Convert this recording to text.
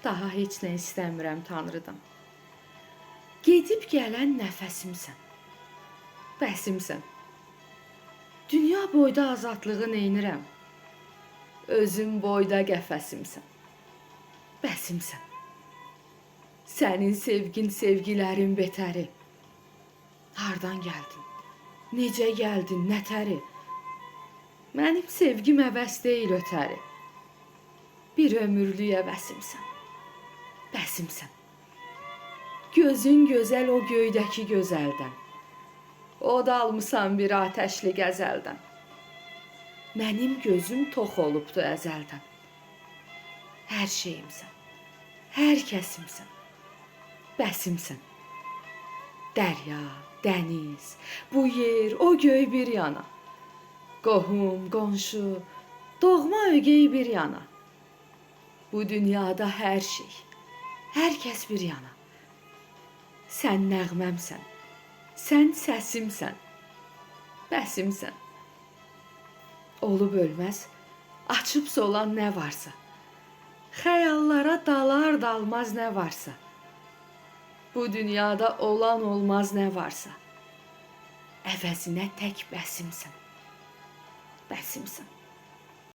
Daha heç nə istəmirəm Tanrıdan. Gedib gələn nəfəsimsən, bəsimsən. Dünya boyda azadlığı neynirəm? Özüm boyda qəfəsimsən, bəsimsən. Sənin sevgin sevgilərin betəri. Hardan gəldin? Necə gəldin? Nətəri? Mənim sevgim əvəz deyil ötəri. Bir ömürlük əvəsimsən, bəsimsən. Gözün gözəl o göydəki gözəldən. Od almısan bir atəşli qəzəldən. Mənim gözüm tox olubdu əzəldən. Hər şeyimsən, hər kəsimsən, bəsimsən. Dərya, dəniz, bu yer, o göy bir yana. Qohum, qonşu, doğma ögey bir yana. Bu dünyada hər şey, hər kəs bir yana. Sən nəğməmsən, sən səsimsən, bəsimsən. Olub ölməz, açıb solan nə varsa, xəyallara dalar dalmaz nə varsa, bu dünyada olan olmaz nə varsa, əvəzinə tək bəsimsən, bəsimsən.